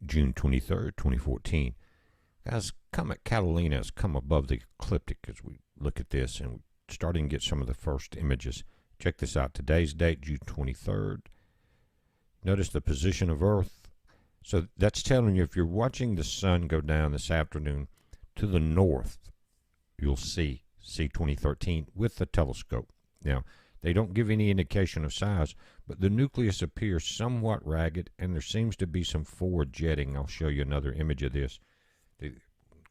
June 23rd, 2014. Guys, Comet Catalina has come above the ecliptic as we look at this, and we're starting to get some of the first images. Check this out. Today's date, June 23rd. Notice the position of Earth. So that's telling you if you're watching the sun go down this afternoon to the north, you'll see C2013 with the telescope. Now, they don't give any indication of size, but the nucleus appears somewhat ragged, and there seems to be some forward jetting. I'll show you another image of this.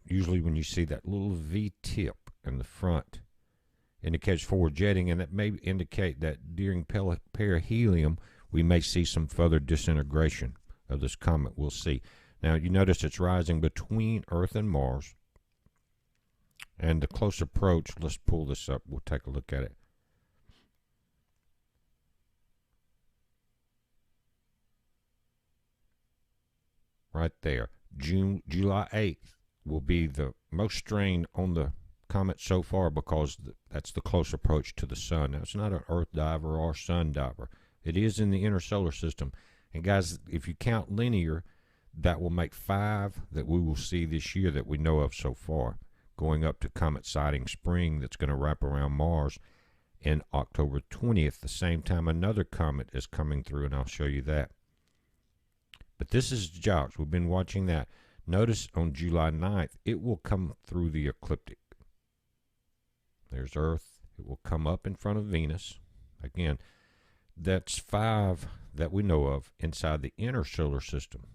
Usually when you see that little V-tip in the front, indicates forward jetting, and that may indicate that during perihelion, we may see some further disintegration of this comet. We'll see. Now, you notice it's rising between Earth and Mars, and the close approach, let's pull this up. We'll take a look at it. Right there. July 8th will be the most strain on the comet so far because that's the close approach to the sun. Now, it's not an Earth diver or sun diver. It is in the inner solar system. And guys, if you count linear, that will make 5 that we will see this year that we know of so far, going up to comet sighting spring that's going to wrap around Mars in October 20th, the same time another comet is coming through, and I'll show you that. But this is JOX. We've been watching that. Notice on July 9th, it will come through the ecliptic. There's Earth. It will come up in front of Venus. Again, that's 5 that we know of inside the inner solar system.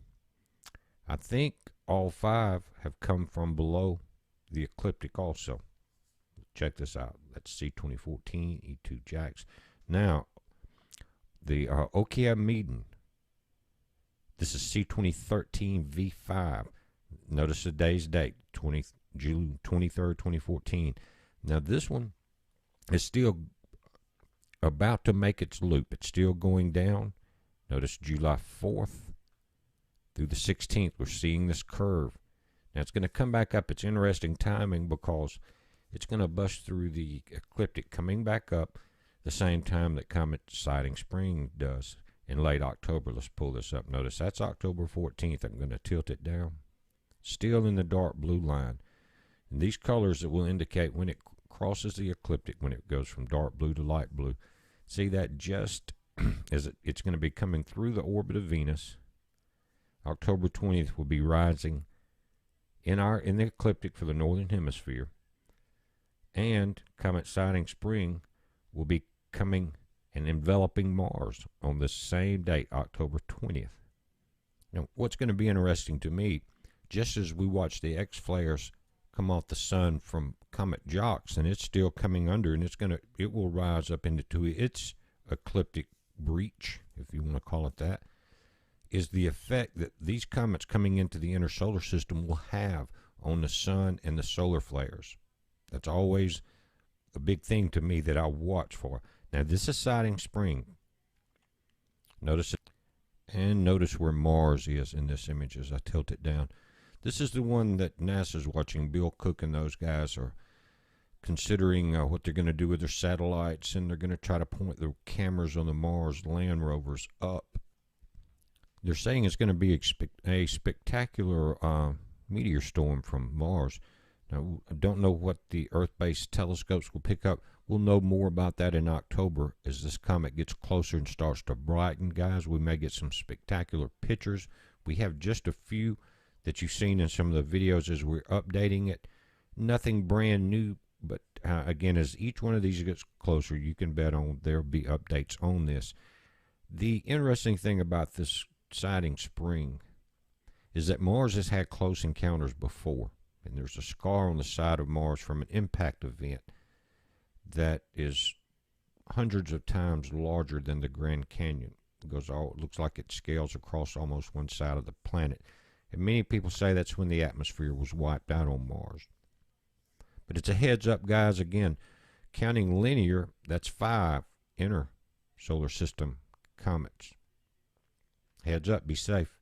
I think all 5 have come from below the ecliptic also. Check this out. That's C2014, E2 JAX. Now, the Okeamidon. This is C2013 V5. Notice the day's date, June 23rd, 2014. Now this one is still about to make its loop. It's still going down. Notice July 4th through the 16th, we're seeing this curve. Now it's going to come back up. It's interesting timing because it's going to bust through the ecliptic, coming back up the same time that comet sighting spring does. In late October. Let's pull this up. Notice that's October 14th. I'm going to tilt it down. Still in the dark blue line. And these colors that will indicate when it crosses the ecliptic, when it goes from dark blue to light blue. See that just as it's going to be coming through the orbit of Venus. October 20th will be rising in the ecliptic for the northern hemisphere. And comet sighting spring will be coming and enveloping Mars on the same date, October 20th. Now, what's going to be interesting to me, just as we watch the X flares come off the sun from Comet JOX, and it's still coming under, and it will rise up into its ecliptic breach, if you want to call it that, is the effect that these comets coming into the inner solar system will have on the sun and the solar flares. That's always a big thing to me that I watch for. Now this is sighting spring. Notice it, and notice where Mars is in this image as I tilt it down. This is the one that NASA's watching. Bill Cook and those guys are considering what they're going to do with their satellites, and they're going to try to point the cameras on the Mars land rovers up. They're saying it's going to be a spectacular meteor storm from Mars. Now, I don't know what the Earth-based telescopes will pick up. We'll know more about that in October as this comet gets closer and starts to brighten, guys. We may get some spectacular pictures. We have just a few that you've seen in some of the videos as we're updating it. Nothing brand new, but again, as each one of these gets closer, you can bet on there'll be updates on this. The interesting thing about this sighting spring is that Mars has had close encounters before. And there's a scar on the side of Mars from an impact event that is hundreds of times larger than the Grand Canyon. It looks like it scales across almost one side of the planet. And many people say that's when the atmosphere was wiped out on Mars. But it's a heads up, guys. Again, counting linear, that's 5 inner solar system comets. Heads up, be safe.